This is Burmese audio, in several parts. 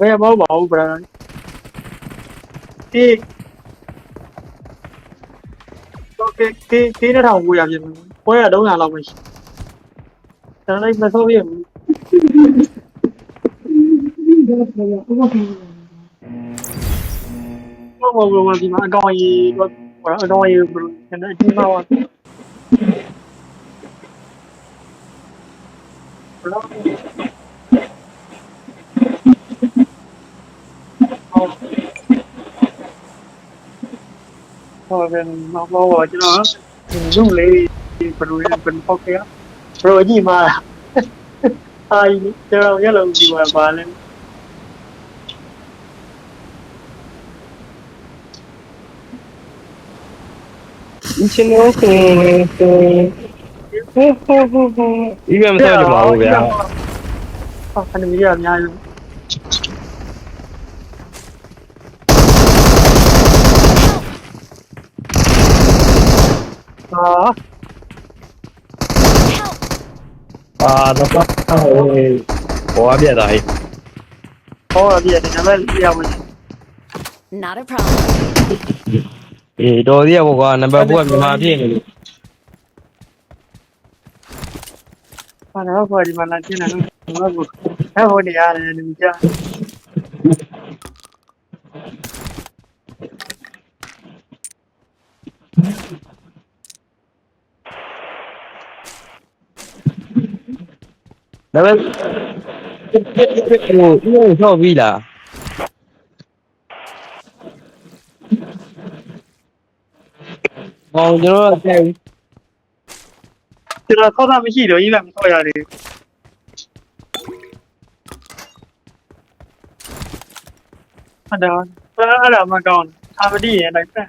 ပဲမဟုတ်ပါဘူးဗျာဒီတော့ကေနဲ့ထောင်ကိုရပြင်ပွဲရ300လောက်ပဲရှိတယ်လည်းမဆိုးရဘူးဟုတ်ပါဘူးဒီမှာအကောင်ကြီးတော့အကောင်ကြီးဘယ်လိုလဲဒီမှာဘယ်လိုဟုတ်တယ်တော့ကျွန်တော်လူလေးဘယ်လိုလဲဘယ်ပေါ့ကရဘယ်လိုကြီးမှာအာကျွန်တော်ရလုံးဒီမှာပါလဲရှင်တို့ကိုဒီမှာမဆောက်ကြပါဘူးဗျာခဏမရအများကြီးတော့ဘောပြတာဟဲ့ဟောပြတယ်ဒါပေမဲ့ရပါမယ် Not a problem. တော်သေးရဘောကနံပါတ်4ကမြန်မာဖြစ်နေလို့ဘာလို့ခေါ်ဒီမှာလာကျင်းတယ်လို့ဟောဒီရတယ်လူကြဒါပေမဲ့ဟိုဆောက်ပြီးလားဟောကျွန်တော်အဲ့ကျွန်တော်ခေါက်တာမရှိတော့ကြီးလည်းမခေါ်ရတယ်အဲ့ဒါမှကောင်းအာမတိရဲ့လိုက်ပဲ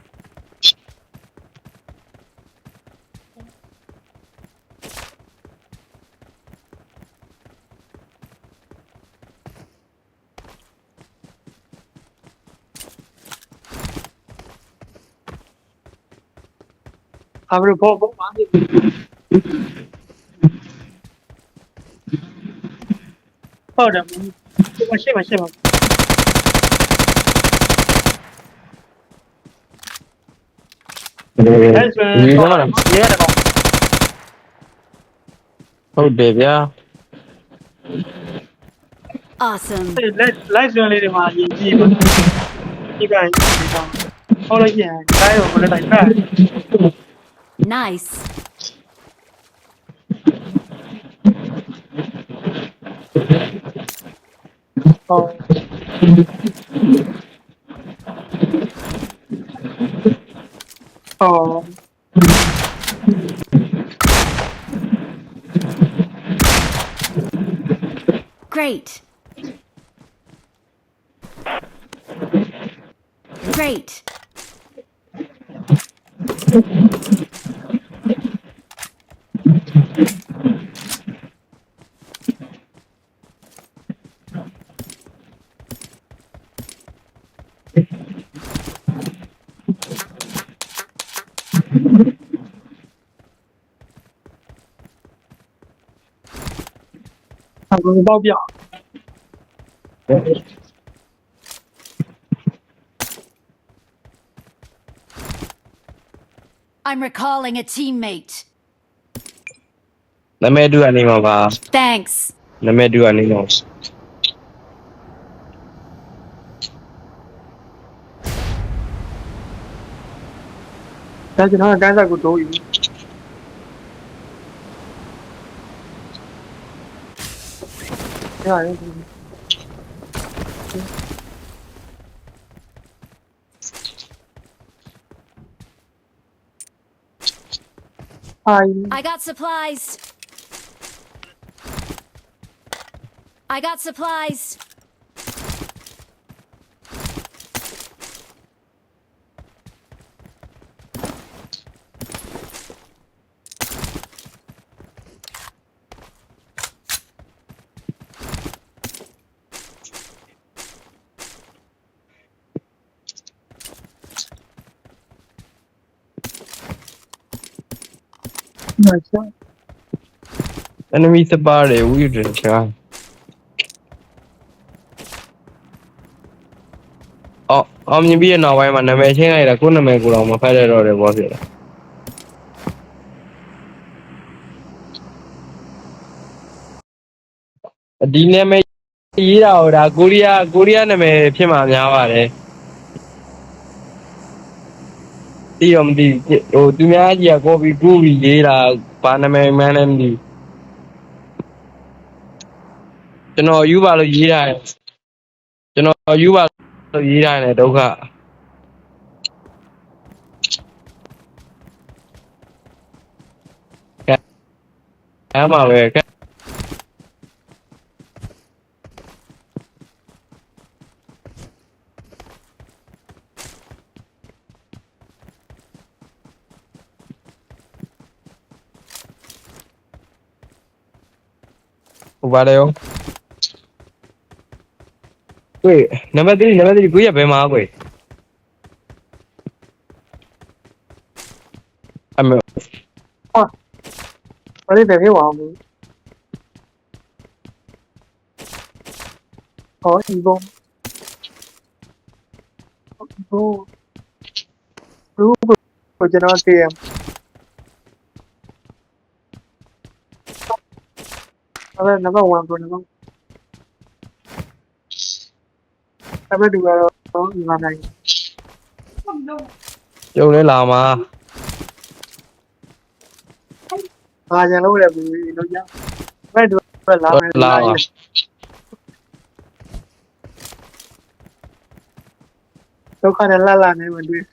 အဘရဘောဘောမာဟုတ်တယ်မရှိပါဟုတ်တယ်ဗျာ Awesome. လိုက်စွန်းလေးတွေမှာရည်ကြည့်ပါဒီပိုင်းဟောလိုက်ရင်တိုင်းကိုလည်းလိုက်ဖက် Nice. Oh. Great. Great. I'm recalling a teammate. နာမည်တူကနေမှာပါ Thanks. နာမည်တူကနေမှာဒါကျွန်တော်ကန်းစားကိုတိုးယူရတယ်I got supplies. I got supplies. Nice. enemy စပါးတယ်ဝီဒရချာ အောင်မြင်ပြီးနောက်ပိုင်းမှာနာမည်ချင်းလိုက်တာကိုယ်နာမည်ကိုတော့မဖတ်ရတော့တယ်ဘောဖြစ်တယ်ဒီနာမည်ရေးတာဟိုဒါကိုရီးယားနာမည်ဖြစ်မှာများပါတယ်တီးတော့မသိဟိုသူများကြီးကကော်ပီကူးပြီးရေးတာဘာနာမည်မှန်းလည်းမသိကျွန်တော်ယူပါလို့ရေးတာကျွန်တော်ယူပါလို့ရေးတာနဲ့ဒုက္ခအဲ့မှာပဲဟိုပါလေရောကိုနံပါတ်3ကိုရဘယ်မှာကိုအမေ ဘာလို့ပဲဖြစ်သွားအောင်ဟောဒီဘုံဘိုးကိုကျွန်တော်တည်ရအဲ့နံပါတ်1ကိုနံပါတ်အဲ့ဒါဒီကတော့ဒီမှာနိုင် ကျုံလဲလာမှာ ဘာကြံလို့လဲဘူးလို့ရဘယ်တော့လာမယ်လာရင်ဒုက္ခနဲ့လာနေမှတွေ့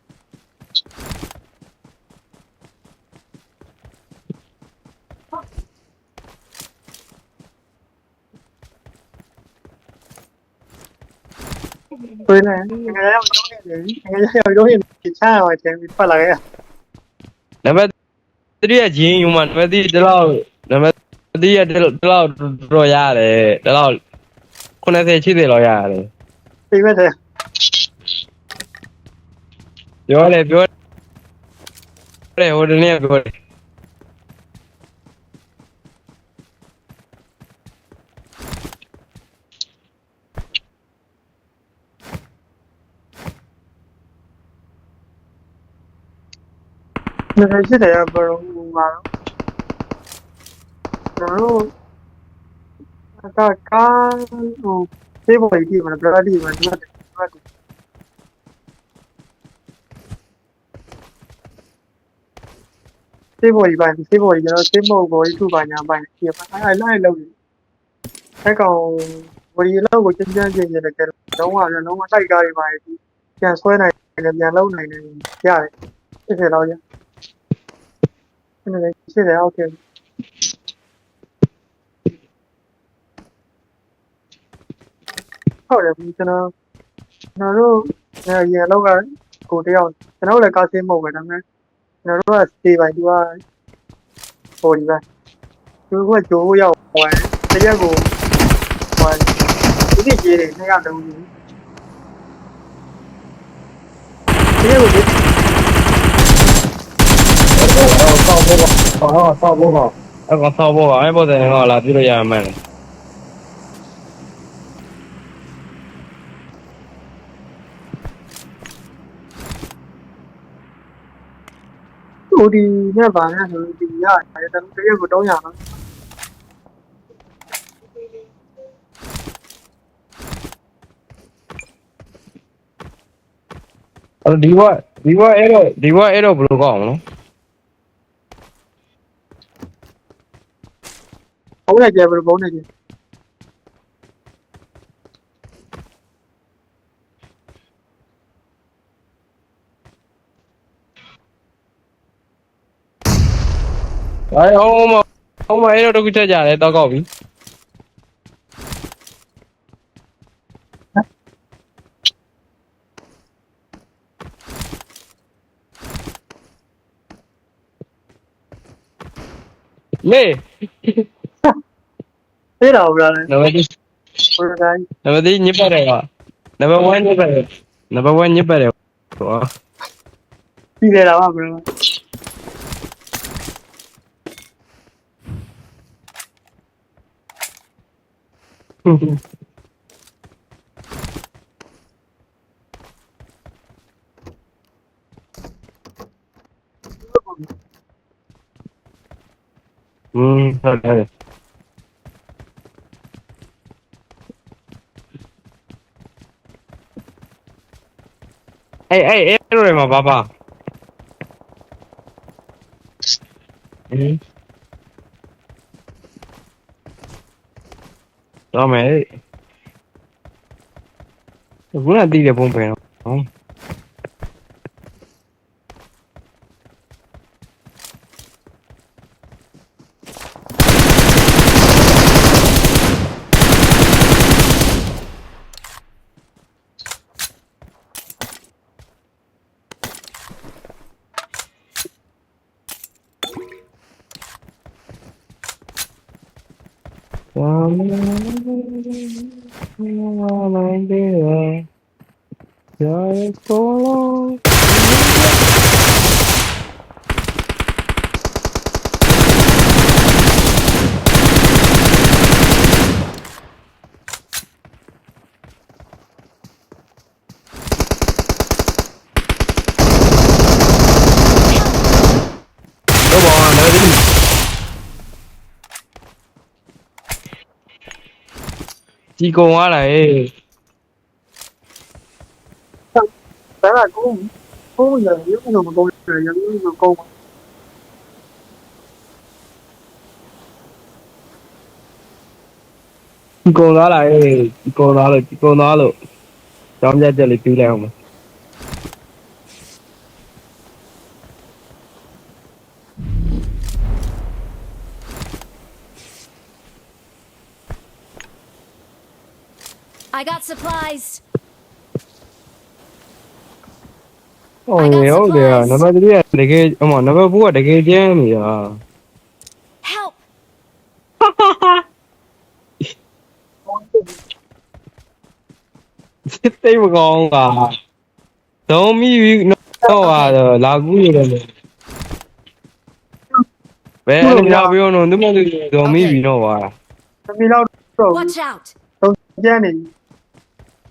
对呢，应该要有点人，应该要有点比赛往前发来呀。 နံပါတ်3ရဲ့ဂျင်းယူမှာနံပါတ်3ဒီလောက်နံပါတ်3ရဲ့ဒီလောက်တော့ရတယ်ဒီလောက်90 80လောက်ရတယ် 对不对？ ပြောတယ်ဟိုတနေ့ပြောတယ် 那个是的呀，不容易嘛。然后，那刚哦，这波一地方，不知道地方什么的，这波一般，这波一个，这波过一处办呀办，也办，哎，那老的，那个我一老我真正真正的个，龙啊，龙啊，大家的办，像所有那个像老那个，家的，这些老家。 那个现在 OK， 好的，ကျွန်တော်တို့ရေလောက်ကကိုတယောက်ကျွန်တော်လည်းကားစင်းမဟုတ်ပဲဒါပေမဲ့ကျွန်တော်တို့ကစတေးပိုင်းသူကဟိုဒီပဲသူကဂျိုးရောက်ဟိုတရက်ကိုဟိုဒီကြီးတွေ200တုံးကြီးတရက်ကိုဒီဆောက်ဖို့အဲ့ကောင်ဆောက်ဖို့အဲ့ပေါ်တယ်ငါလာပြလို့ရမှန်းတယ် ဟိုဒီနဲ့ဗာနဲ့ဆိုဒီရတယ်တရက်ကို300နော် အဲ့ဒီဘအဲ့တော့ဘယ်လိုကောင်းမလဲ ဘုံနဲ့ကြဲဘယ်လိုဘုံနဲ့ကြဲ အဲ့ဟိုမအဲ့တော့တခုချက်ကြတယ်တောက်ကောက်ပြီမေ သေးတာဗျာလေ နံပါတ် ဟိုတိုင်း နံပါတ်ညစ်ပါတယ်ကွာနံပါတ်1ညစ်ပါတယ်နံပါတ်1ညစ်ပါတယ်ဟော ပြီးတယ်လားဗျာ ဟ ဟုတ်တယ်အဲ့လိုမှာဘာတော့မယ်ခုနတီးတဲ့ပုံပဲနော်ဝမ်းမင်းတယ်ရာကိုလုံးတော့ဘာလဲဒီကုံသွားတာဟေး ဒါကကိုရရုပ်တော့မကောင်းရရုပ်တော့ကောင်းပါ ဒီကုံသွားတာဟေးဒီကုံသွားလို့ကြောင်းပြတ်လေးပြီးလိုက်အောင် I got supplies. ဟုတ်တယ်နံပါတ်3ကတကယ်နံပါတ်4ကတကယ်ကျန်းနေတာ Help! စစ်သိမကောင်းကသုံးမိတော့လာကူးနေတယ်ဘယ်အနေနဲ့ပြောတော့သူမသူသုံးမိပြီတော့ပါ သမီးတော့တော့ Watch out! ကျန်းနေ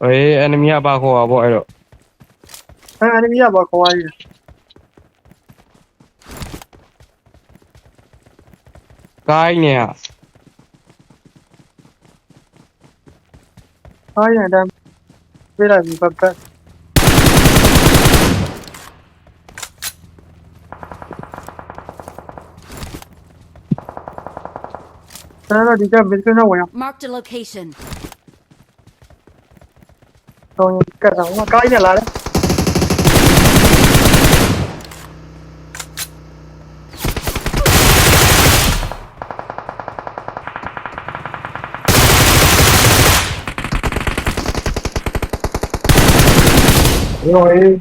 အေး enemy ကပါခေါ်ပါပေါ့အဲ့တော့ အဲ့ဒီကဘာခေါ်ရည် ကိုင်းနေရ အားရတဲ့ပြေးလိုက်ပြီပတ်ပတ်အဲ့တော့ဒီကဘယ်ကနေဝင် Marked a location. တော့ကတ်တော့ကိုင်းနေလာတယ်ရောအေး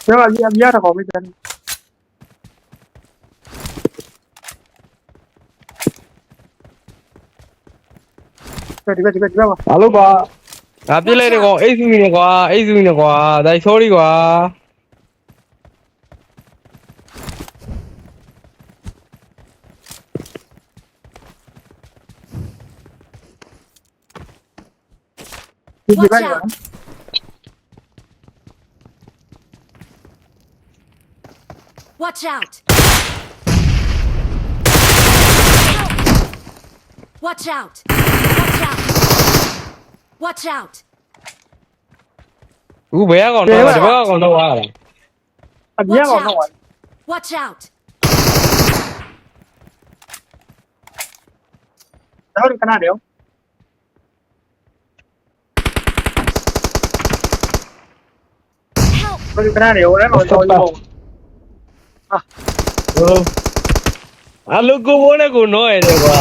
ကျောင်းအမြတ်တော့မင်းဒီကပါ ဘာလို့ပါငါပြစ်လိုက်တယ်ကောင်အိတ်စုနေကွာဒါ sorry ကွာဒီက Watch ပါ out! Watch out! Watch out! Watch out! Watch out! အခုဘယ်ကောင်တော့ဒီဘက်ကောင်တော့ဟာလား အမြတ်တော့ Watch out! တော့ခဏတည်း Help! ဘယ်ခဏတည်းဟိုလည်းတော့ကြောက်ရော အလူကိုဘိုးနဲ့ကိုနော်ရတယ်ကွာ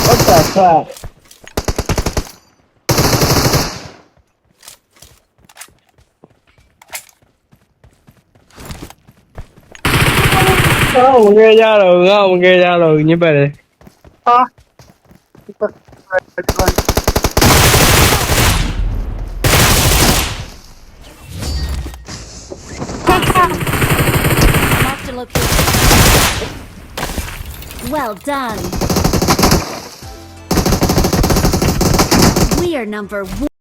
ဟုတ်တာဆာဝင်ကြရတော့ညစ်ပတ်တယ် ဟာ Marked a location. Well done. We are number 1.